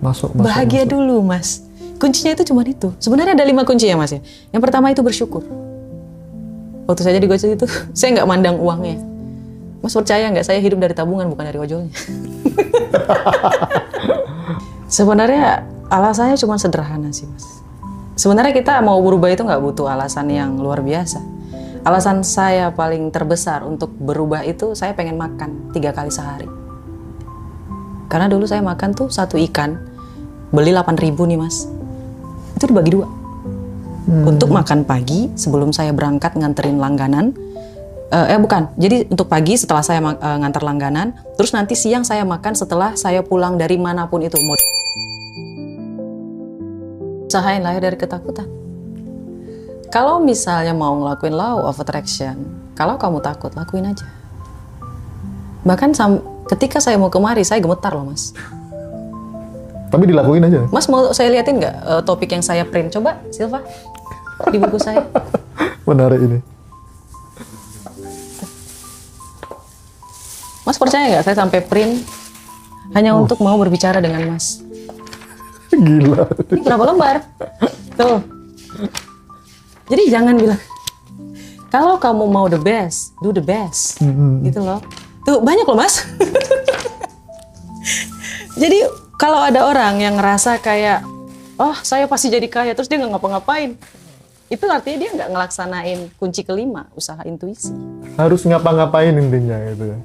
Masuk. Bahagia dulu mas. Kuncinya itu cuma itu. Sebenarnya ada 5 kunci ya mas ya. Yang pertama itu bersyukur. Waktu saya jadi Gojek itu, saya nggak mandang uangnya. Mas percaya nggak, saya hidup dari tabungan bukan dari ojolnya. Sebenarnya alasannya cuma sederhana sih mas. Sebenarnya kita mau berubah itu nggak butuh alasan yang luar biasa. Alasan saya paling terbesar untuk berubah itu saya pengen makan 3 kali sehari. Karena dulu saya makan tuh 1 ikan, beli 8.000 nih mas. Itu dibagi 2. Untuk makan pagi sebelum saya berangkat nganterin langganan. Bukan, jadi untuk pagi setelah saya ngantar langganan. Terus nanti siang saya makan setelah saya pulang dari manapun itu. Usahain lahir dari ketakutan. Kalau misalnya mau ngelakuin law of attraction, kalau kamu takut, lakuin aja. Bahkan ketika saya mau kemari, saya gemetar loh mas. Tapi dilakuin aja. Mas mau saya liatin nggak topik yang saya print? Coba Silva, di buku saya. Menarik ini. Mas percaya nggak saya sampai print hanya untuk mau berbicara dengan mas? Gila. Ini berapa lembar? Tuh. Jadi jangan bilang, kalau kamu mau the best, do the best. Gitu loh. Tuh banyak loh mas. Jadi kalau ada orang yang ngerasa kayak, oh saya pasti jadi kaya, terus dia nggak ngapa-ngapain. Itu artinya dia nggak ngelaksanain kunci kelima, usaha intuisi. Harus ngapa-ngapain intinya gitu ya.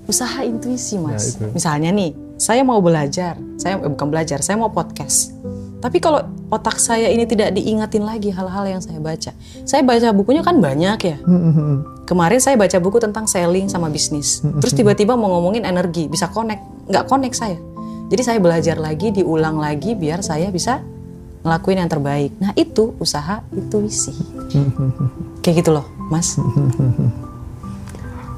Usaha intuisi mas. Ya, misalnya nih, saya mau belajar, bukan belajar, saya mau podcast. Tapi kalau otak saya ini tidak diingatin lagi hal-hal yang saya baca. Saya baca bukunya kan banyak ya. Kemarin saya baca buku tentang selling sama bisnis. Terus tiba-tiba mau ngomongin energi, bisa connect. Nggak connect saya. Jadi saya belajar lagi, diulang lagi biar saya bisa ngelakuin yang terbaik. Nah itu usaha intuisi. Kayak gitu loh mas.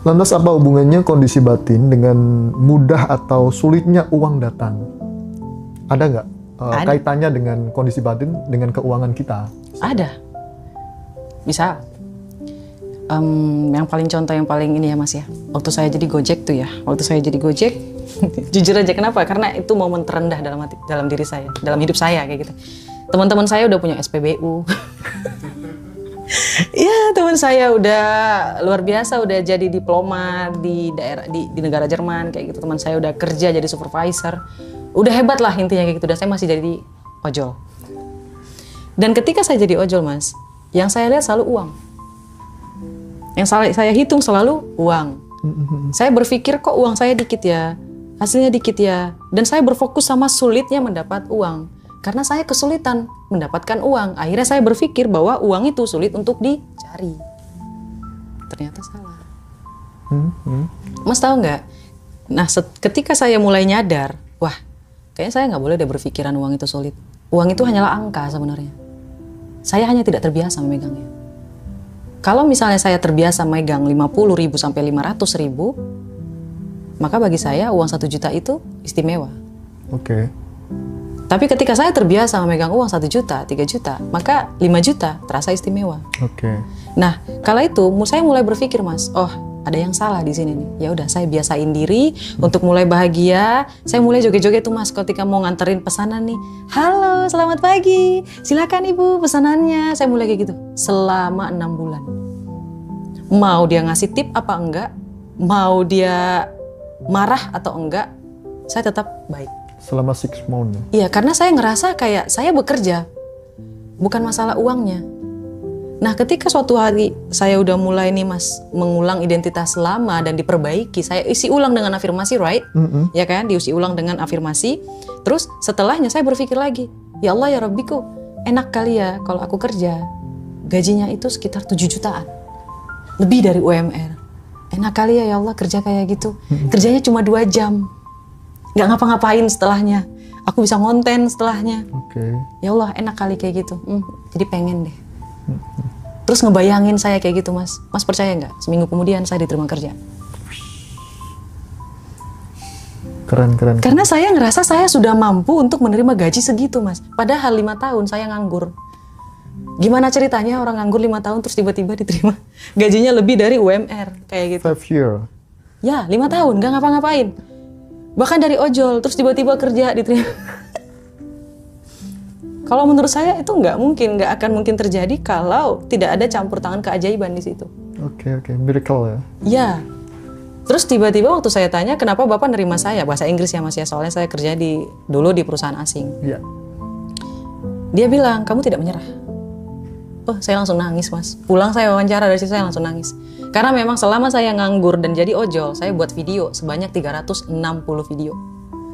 Lantas apa hubungannya kondisi batin dengan mudah atau sulitnya uang datang? Ada nggak kaitannya dengan kondisi batin dengan keuangan kita? Ada. Bisa. Yang paling contoh yang paling ini ya mas ya. Waktu saya jadi Gojek tuh ya. Waktu saya jadi Gojek, jujur aja kenapa? Karena itu momen terendah dalam diri saya, dalam hidup saya kayak gitu. Teman-teman saya udah punya SPBU. Ya teman saya udah luar biasa, udah jadi diplomat di daerah di negara Jerman kayak gitu. Teman saya udah kerja jadi supervisor, udah hebat lah intinya kayak gitu. Dan saya masih jadi ojol. Dan ketika saya jadi ojol mas, yang saya lihat selalu uang. Yang saya hitung selalu uang. Saya berpikir kok uang saya dikit ya, hasilnya dikit ya. Dan saya berfokus sama sulitnya mendapat uang. Karena saya kesulitan mendapatkan uang. Akhirnya saya berpikir bahwa uang itu sulit untuk dicari. Ternyata salah. Mas tahu nggak? Nah ketika saya mulai nyadar, wah kayaknya saya nggak boleh deh berpikiran uang itu sulit. Uang itu hanyalah angka sebenarnya. Saya hanya tidak terbiasa memegangnya. Kalau misalnya saya terbiasa megang 50.000 sampai 500.000, maka bagi saya uang 1 juta itu istimewa. Oke. Tapi ketika saya terbiasa memegang uang 1 juta, 3 juta, maka 5 juta terasa istimewa. Oke. Nah, kala itu saya mulai berpikir mas, oh ada yang salah di sini nih. Ya udah, saya biasain diri untuk mulai bahagia. Saya mulai joget-joget tuh mas, ketika mau nganterin pesanan nih. Halo, selamat pagi. Silakan ibu pesanannya. Saya mulai kayak gitu selama 6 bulan. Mau dia ngasih tip apa enggak, mau dia marah atau enggak, saya tetap baik. Selama 6 months. Iya, karena saya ngerasa kayak saya bekerja, bukan masalah uangnya. Nah, ketika suatu hari saya udah mulai nih mas, mengulang identitas lama dan diperbaiki, saya isi ulang dengan afirmasi, right? Ya kan, diisi ulang dengan afirmasi. Terus setelahnya saya berpikir lagi, ya Allah ya Rabbiku, enak kali ya kalau aku kerja, gajinya itu sekitar 7 jutaan. Lebih dari UMR. Enak kali ya Allah kerja kayak gitu. Kerjanya cuma 2 jam. Nggak ngapa-ngapain setelahnya. Aku bisa ngonten setelahnya. Oke. Ya Allah enak kali kayak gitu. Jadi pengen deh. Terus ngebayangin saya kayak gitu mas. Mas percaya nggak? Seminggu kemudian saya diterima kerja. Keren. Karena saya ngerasa saya sudah mampu untuk menerima gaji segitu mas. Padahal 5 tahun saya nganggur. Gimana ceritanya orang nganggur 5 tahun terus tiba-tiba diterima gajinya lebih dari UMR kayak gitu. 5 years. Ya 5 tahun nggak ngapa-ngapain. Bahkan dari ojol terus tiba-tiba kerja diterima. Kalau menurut saya itu nggak akan mungkin terjadi kalau tidak ada campur tangan keajaiban di situ. Oke, miracle ya. Ya. Terus tiba-tiba waktu saya tanya kenapa Bapak nerima saya, bahasa Inggris ya Mas ya, soalnya saya kerja dulu di perusahaan asing. Iya. Dia bilang, kamu tidak menyerah. Oh, saya langsung nangis Mas. Pulang saya wawancara dari situ saya langsung nangis. Karena memang selama saya nganggur dan jadi ojol, saya buat video sebanyak 360 video.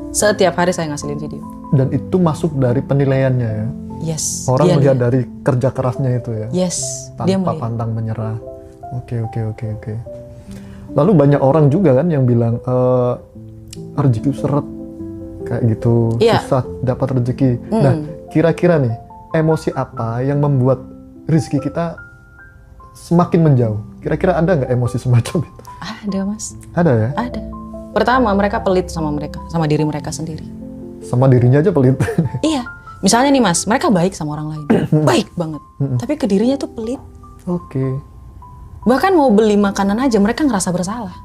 Setiap hari saya ngasilin video. Dan itu masuk dari penilaiannya ya? Yes. Orang melihat dari kerja kerasnya itu ya? Yes. Tanpa pantang menyerah. Oke. Lalu banyak orang juga kan yang bilang, rezeki seret, kayak gitu, susah dapat rezeki. Nah, kira-kira nih, emosi apa yang membuat rezeki kita semakin menjauh? Kira-kira ada nggak emosi semacam itu? Ada Mas. Ada ya? Ada. Pertama, mereka pelit sama diri mereka sendiri. Sama dirinya aja pelit. Iya. Misalnya nih Mas, mereka baik sama orang lain. Baik banget. Tapi ke dirinya tuh pelit. Oke. Bahkan mau beli makanan aja mereka ngerasa bersalah.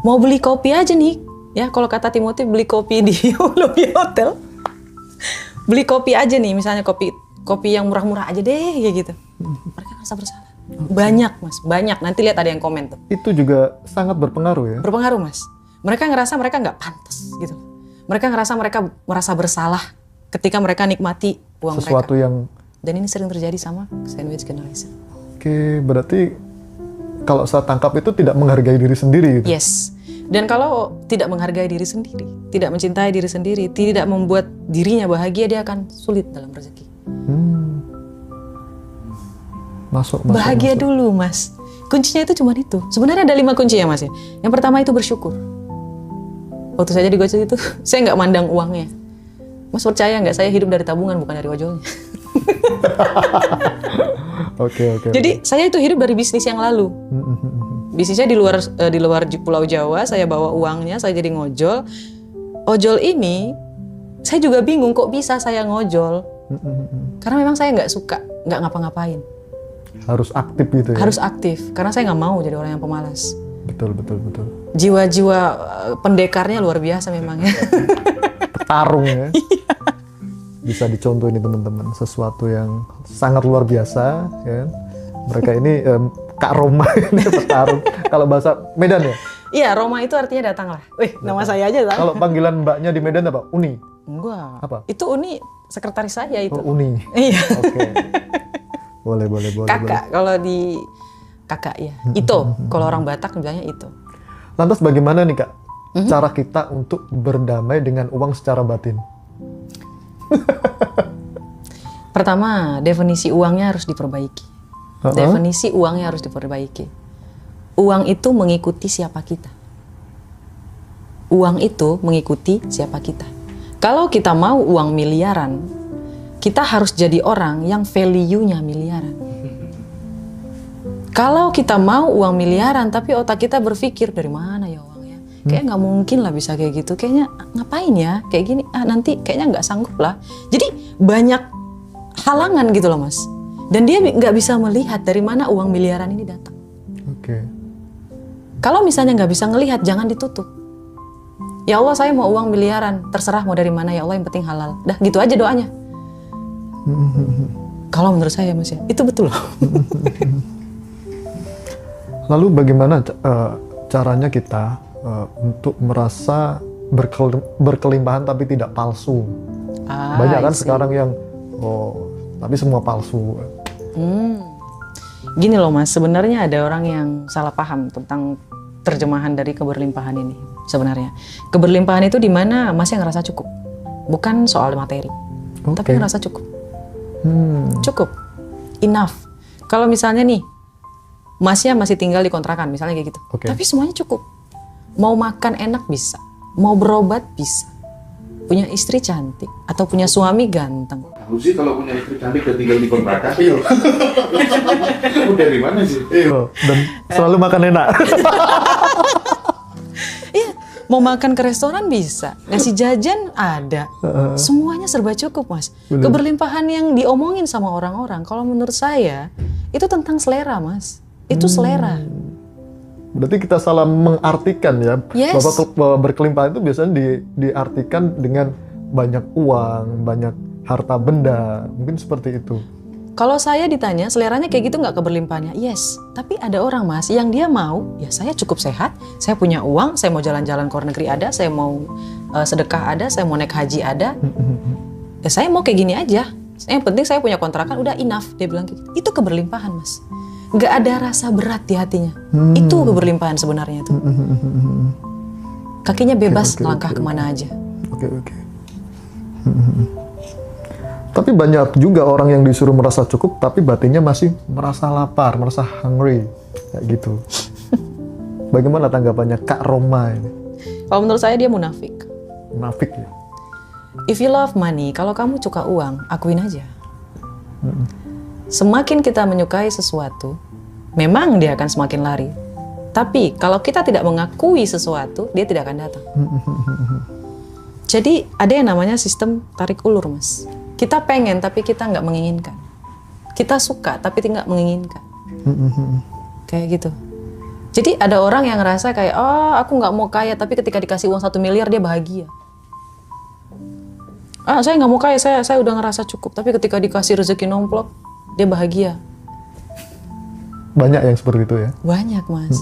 Mau beli kopi aja nih. Ya, kalau kata Timothy beli kopi di lobby hotel. Beli kopi aja nih, misalnya kopi yang murah-murah aja deh kayak gitu. Mereka ngerasa bersalah. Banyak Mas, banyak. Nanti lihat ada yang komen tuh. Itu juga sangat berpengaruh ya? Berpengaruh Mas. Mereka ngerasa mereka nggak pantas gitu. Mereka ngerasa mereka merasa bersalah ketika mereka nikmati uang sesuatu mereka. Yang... Dan ini sering terjadi sama sandwich generation. Oke, berarti kalau saya tangkap itu tidak menghargai diri sendiri gitu? Yes. Dan kalau tidak menghargai diri sendiri, tidak mencintai diri sendiri, tidak membuat dirinya bahagia, dia akan sulit dalam rezeki. Masuk. Bahagia dulu Mas. Kuncinya itu cuma itu. Sebenarnya ada 5 kunci ya Mas ya. Yang pertama itu bersyukur. Waktu saya jadi gojek itu, saya nggak mandang uangnya. Mas percaya nggak, saya hidup dari tabungan bukan dari ojolnya. Oke. Jadi saya itu hidup dari bisnis yang lalu. Bisnisnya di luar Pulau Jawa, saya bawa uangnya, saya jadi ngojol. Ojol ini, saya juga bingung kok bisa saya ngojol. Karena memang saya nggak suka, nggak ngapa-ngapain. Harus aktif gitu ya? Harus aktif, karena saya nggak mau jadi orang yang pemalas. Betul. Jiwa-jiwa pendekarnya luar biasa memang ya. Petarung ya. Bisa dicontoh ini teman-teman, sesuatu yang sangat luar biasa ya. Mereka ini Kak Roma ini petarung. Kalau bahasa Medan ya? Iya, Roma itu artinya datang lah. Nama saya aja lah. Kalau panggilan mbaknya di Medan apa? Uni? Enggak. Apa? Itu Uni, sekretaris saya itu. Oh, Uni. Iya. Oke. Boleh. Kakak, kalau di kakak ya. Ito, kalau orang Batak bilangnya Ito. Lantas bagaimana nih Kak, cara kita untuk berdamai dengan uang secara batin? Pertama, definisi uangnya harus diperbaiki. Definisi uangnya harus diperbaiki. Uang itu mengikuti siapa kita. Uang itu mengikuti siapa kita. Kalau kita mau uang miliaran, kita harus jadi orang yang value-nya miliaran. Kalau kita mau uang miliaran, tapi otak kita berpikir dari mana ya uangnya? Kayaknya nggak mungkin lah bisa kayak gitu. Kayaknya ngapain ya? Kayak gini, nanti kayaknya nggak sanggup lah. Jadi banyak halangan gitu loh Mas. Dan dia nggak bisa melihat dari mana uang miliaran ini datang. Oke. Kalau misalnya nggak bisa ngelihat, jangan ditutup. Ya Allah, saya mau uang miliaran, terserah mau dari mana ya Allah, yang penting halal. Dah gitu aja doanya. Kalau menurut saya Mas ya, itu betul loh. Lalu bagaimana caranya kita untuk merasa berkelimpahan tapi tidak palsu? Banyak kan sekarang yang tapi semua palsu. Gini loh Mas, sebenarnya ada orang yang salah paham tentang terjemahan dari keberlimpahan ini. Sebenarnya keberlimpahan itu di mana Masnya ngerasa cukup, bukan soal materi, tapi ngerasa cukup. Cukup, enough. Kalau misalnya nih Masnya masih tinggal di kontrakan, misalnya kayak gitu, tapi semuanya cukup. Mau makan enak bisa, mau berobat bisa, punya istri cantik atau punya suami ganteng. Aku sih kalau punya istri cantik dan tinggal di kontrakan, udah dari mana sih? Dan selalu makan enak. Iya, mau makan ke restoran bisa, ngasih jajan ada, semuanya serba cukup Mas. Bener. Keberlimpahan yang diomongin sama orang-orang, kalau menurut saya itu tentang selera Mas, itu selera. Berarti kita salah mengartikan ya, bahwa berkelimpahan itu biasanya diartikan dengan banyak uang, banyak harta benda, mungkin seperti itu. Kalau saya ditanya seleranya kayak gitu nggak keberlimpahannya? Yes. Tapi ada orang mas yang dia mau, ya saya cukup sehat, saya punya uang, saya mau jalan-jalan ke luar negeri ada, saya mau sedekah ada, saya mau naik haji ada. Ya saya mau kayak gini aja. Yang penting saya punya kontrakan udah enough. Dia bilang kayak gitu. Itu keberlimpahan mas. Nggak ada rasa berat di hatinya. Itu keberlimpahan sebenarnya tuh. Kakinya bebas melangkah kemana aja. Oke. Tapi banyak juga orang yang disuruh merasa cukup, tapi batinnya masih merasa lapar, merasa hungry, kayak gitu. Bagaimana tanggapannya Kak Roma ini? Kalau menurut saya dia munafik. Munafik ya? If you love money, kalau kamu suka uang, akuin aja. Semakin kita menyukai sesuatu, memang dia akan semakin lari. Tapi kalau kita tidak mengakui sesuatu, dia tidak akan datang. Jadi ada yang namanya sistem tarik ulur mas. Kita pengen tapi kita nggak menginginkan. Kita suka tapi tidak menginginkan. Kayak gitu. Jadi ada orang yang ngerasa kayak, oh aku nggak mau kaya, tapi ketika dikasih uang 1 miliar dia bahagia. Saya nggak mau kaya, saya udah ngerasa cukup, tapi ketika dikasih rezeki nomplok dia bahagia. Banyak yang seperti itu ya? Banyak mas.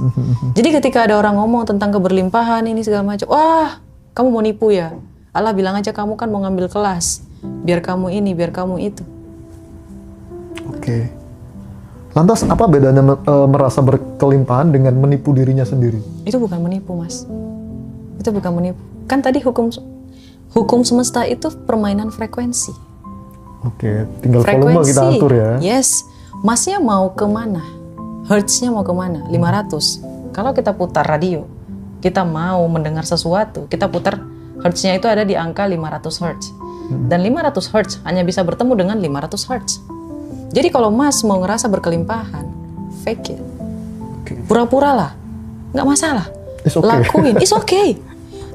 Jadi ketika ada orang ngomong tentang keberlimpahan ini segala macam, wah kamu mau nipu ya? Allah bilang aja kamu kan mau ngambil kelas, biar kamu ini, biar kamu itu. Oke. Lantas apa bedanya merasa berkelimpahan dengan menipu dirinya sendiri? Itu bukan menipu mas. Itu bukan menipu. Kan tadi hukum semesta itu permainan frekuensi. Oke, tinggal volume kita atur ya. Yes. Masnya mau kemana? Hertznya mau kemana? 500. Kalau kita putar radio, kita mau mendengar sesuatu, kita putar hertznya itu ada di angka 500 hertz. Dan 500 hertz hanya bisa bertemu dengan 500 hertz. Jadi kalau mas mau ngerasa berkelimpahan, fake it. Pura-pura lah, nggak masalah. Lakuin, it's okay.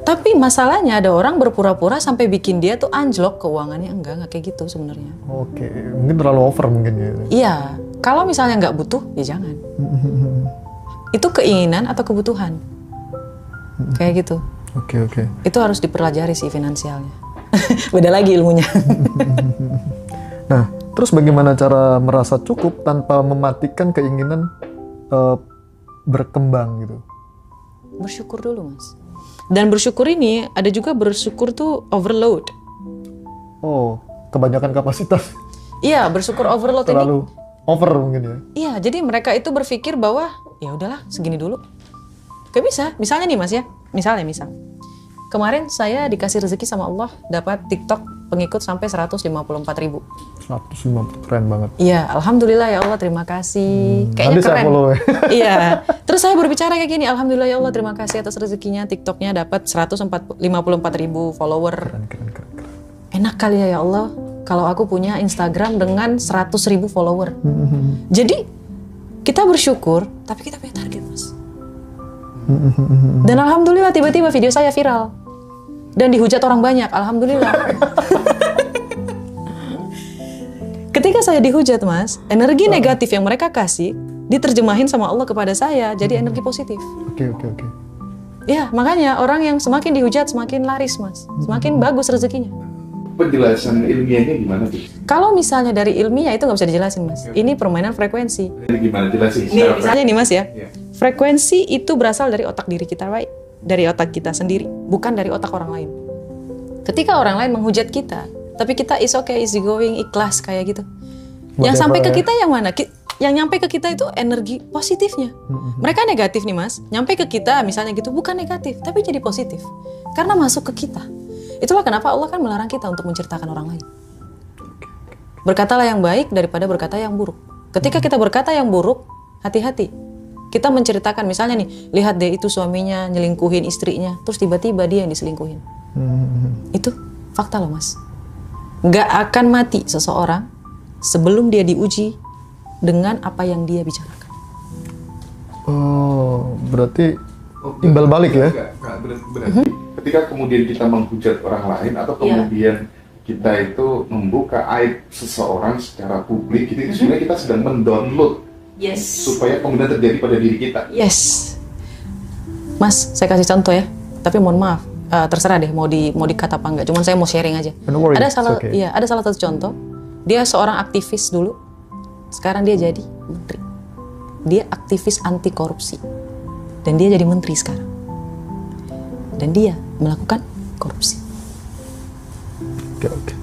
Tapi masalahnya ada orang berpura-pura sampai bikin dia tuh anjlok keuangannya. Enggak kayak gitu sebenarnya. Oke, mungkin terlalu over mungkin ya. Iya, kalau misalnya nggak butuh, ya jangan. Itu keinginan atau kebutuhan. Kayak gitu. Oke. Itu harus dipelajari sih finansialnya. Beda lagi ilmunya. Nah, terus bagaimana cara merasa cukup tanpa mematikan keinginan berkembang gitu? Bersyukur dulu mas. Dan bersyukur ini ada juga bersyukur tuh overload. Oh, kebanyakan kapasitas. Iya, bersyukur overload terlalu over mungkin ya. Iya, jadi mereka itu berpikir bahwa ya udahlah segini dulu. Kayak bisa, misalnya nih mas ya, misal. Kemarin saya dikasih rezeki sama Allah dapat TikTok pengikut sampai 154.000. 150, keren banget. Iya, alhamdulillah ya Allah, terima kasih. Kayaknya keren. Iya. Terus saya berbicara kayak gini, alhamdulillah ya Allah, terima kasih atas rezekinya, TikToknya dapat 154.000 follower. Keren. Enak kali ya Allah, kalau aku punya Instagram dengan 100.000 follower. Jadi kita bersyukur, tapi kita punya target mas. Dan alhamdulillah tiba-tiba video saya viral dan dihujat orang banyak, alhamdulillah. Ketika saya dihujat mas, energi negatif yang mereka kasih diterjemahin sama Allah kepada saya jadi energi positif. Oke. Ya makanya orang yang semakin dihujat semakin laris mas, semakin bagus rezekinya. Penjelasan ilmiahnya gimana tuh? Kalau misalnya dari ilmiah itu nggak bisa dijelasin mas. Ini permainan frekuensi. Ini gimana jelasin? Nih, misalnya nih mas ya. Frekuensi itu berasal dari otak diri kita, right? Dari otak kita sendiri, bukan dari otak orang lain. Ketika orang lain menghujat kita, tapi kita is okay, easy going, ikhlas kayak gitu. Yang sampai ke kita yang mana? Yang nyampe ke kita itu energi positifnya. Mereka negatif nih mas, nyampe ke kita misalnya gitu, bukan negatif, tapi jadi positif. Karena masuk ke kita. Itulah kenapa Allah kan melarang kita untuk menceritakan orang lain. Berkatalah yang baik daripada berkata yang buruk. Ketika kita berkata yang buruk, hati-hati. Kita menceritakan misalnya nih, lihat deh itu suaminya nyelingkuhin istrinya, terus tiba-tiba dia yang diselingkuhin. Itu fakta loh mas. Nggak akan mati seseorang sebelum dia diuji dengan apa yang dia bicarakan. Oh, berarti imbal balik ya? Berarti ketika kemudian kita menghujat orang lain atau kemudian kita itu membuka aib seseorang secara publik, itu sebenarnya kita sedang mendownload supaya kemudian terjadi pada diri kita. Yes. Mas, saya kasih contoh ya. Tapi mohon maaf, terserah deh mau dikata apa enggak. Cuman saya mau sharing aja. Ada salah satu contoh. Dia seorang aktivis dulu. Sekarang dia jadi menteri. Dia aktivis anti korupsi. Dan dia jadi menteri sekarang. Dan dia melakukan korupsi. Okay.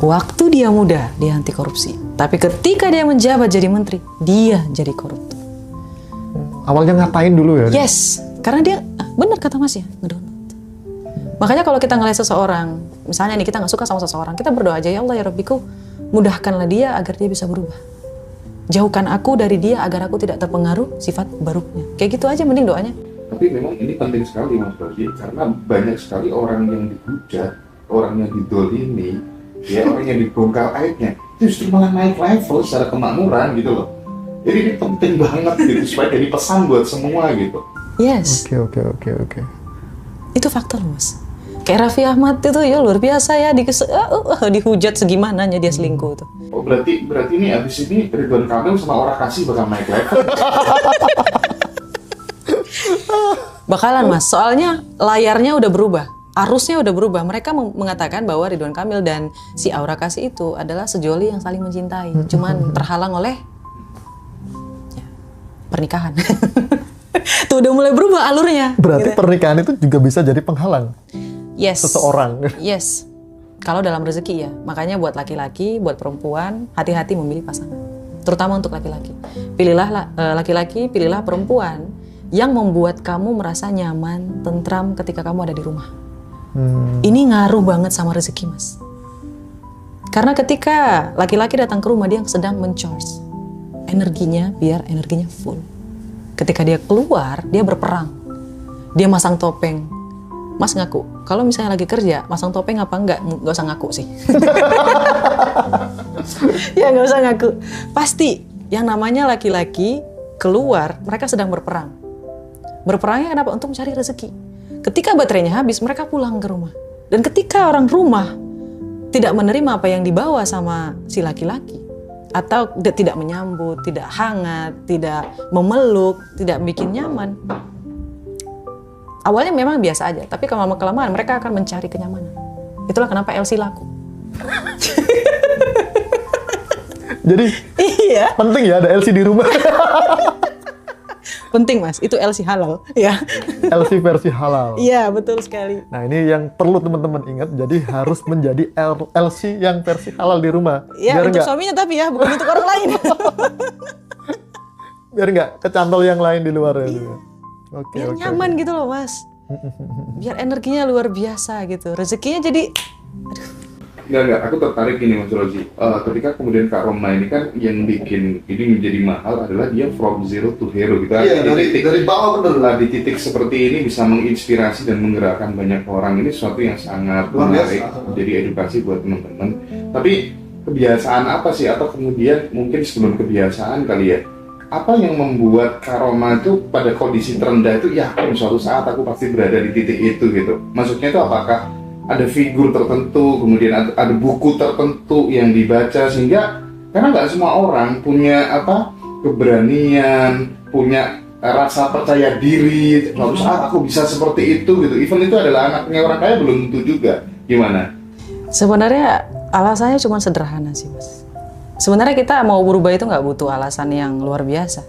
Waktu dia muda, dia anti korupsi. Tapi ketika dia menjabat jadi menteri, dia jadi koruptor. Awalnya ngatain dulu ya? Yes, karena dia, benar kata Mas ya, ngedownload. Makanya kalau kita ngeliat seseorang, misalnya nih kita nggak suka sama seseorang, kita berdoa aja, ya Allah ya Rabbiku, mudahkanlah dia agar dia bisa berubah. Jauhkan aku dari dia agar aku tidak terpengaruh sifat buruknya. Kayak gitu aja mending doanya. Tapi memang ini penting sekali Mas Rozi, karena banyak sekali orang yang dihujat, orang yang didolimi, ya orang yang dibongkar aibnya, itu justru malah naik level secara kemakmuran gitu loh. Jadi ini penting banget gitu supaya jadi pesan buat semua gitu. Yes. Oke. Itu faktor Mas. Kayak Raffi Ahmad itu ya luar biasa ya, dihujat segimananya dia selingkuh tuh. Oh berarti ini abis ini Ridwan Kamil sama Aura Kasih bakal naik level. Bakalan Mas, soalnya layarnya udah berubah, arusnya udah berubah. Mereka mengatakan bahwa Ridwan Kamil dan si Aura Kasih itu adalah sejoli yang saling mencintai, cuman terhalang oleh pernikahan. Tuh udah mulai berubah alurnya. Berarti gitu. Pernikahan itu juga bisa jadi penghalang. Yes. Seseorang. Yes. Kalau dalam rezeki ya. Makanya buat laki-laki, buat perempuan, hati-hati memilih pasangan. Terutama untuk laki-laki. Pilihlah laki-laki, pilihlah perempuan yang membuat kamu merasa nyaman, tentram ketika kamu ada di rumah. Ini ngaruh banget sama rezeki Mas. Karena ketika laki-laki datang ke rumah, dia sedang men-charge energinya biar energinya full. Ketika dia keluar, dia berperang. Dia masang topeng. Mas ngaku, kalau misalnya lagi kerja, masang topeng apa enggak? Nggak usah ngaku sih. Ya nggak usah ngaku. Pasti yang namanya laki-laki keluar, mereka sedang berperang. Berperangnya kenapa? Untuk mencari rezeki. Ketika baterainya habis, mereka pulang ke rumah. Dan ketika orang rumah tidak menerima apa yang dibawa sama si laki-laki, atau tidak menyambut, tidak hangat, tidak memeluk, tidak bikin nyaman. Awalnya memang biasa aja, tapi lama-kelamaan mereka akan mencari kenyamanan. Itulah kenapa LC laku. Jadi iya. Penting ya ada LC di rumah. Penting Mas, itu LC halal. Ya. LC versi halal. Iya, betul sekali. Nah ini yang perlu teman-teman ingat, jadi harus menjadi LC yang versi halal di rumah. Iya, untuk suaminya tapi ya, bukan untuk orang lain. Biar nggak kecantol yang lain di luar ya. Oke. Nyaman gitu loh Mas. Biar energinya luar biasa gitu. Rezekinya jadi... Enggak, aku tertarik gini Mas Rozi. Ketika kemudian Kak Roma ini kan yang bikin ini menjadi mahal adalah dia from zero to hero gitu. Iya, dari bawah bener lah. Di titik seperti ini bisa menginspirasi dan menggerakkan banyak orang. Ini sesuatu yang sangat menarik, jadi edukasi buat teman-teman. Tapi kebiasaan apa sih, atau kemudian mungkin sebelum kebiasaan kali ya, apa yang membuat Kak Roma itu pada kondisi terendah itu yakin suatu saat aku pasti berada di titik itu gitu? Maksudnya itu apakah ada figur tertentu, kemudian ada buku tertentu yang dibaca, sehingga karena nggak semua orang punya keberanian, punya rasa percaya diri, suatu saat aku bisa seperti itu gitu. Even itu adalah anaknya orang kaya belum tentu juga. Gimana? Sebenarnya alasannya cuma sederhana sih Mas. Sebenarnya kita mau berubah itu nggak butuh alasan yang luar biasa.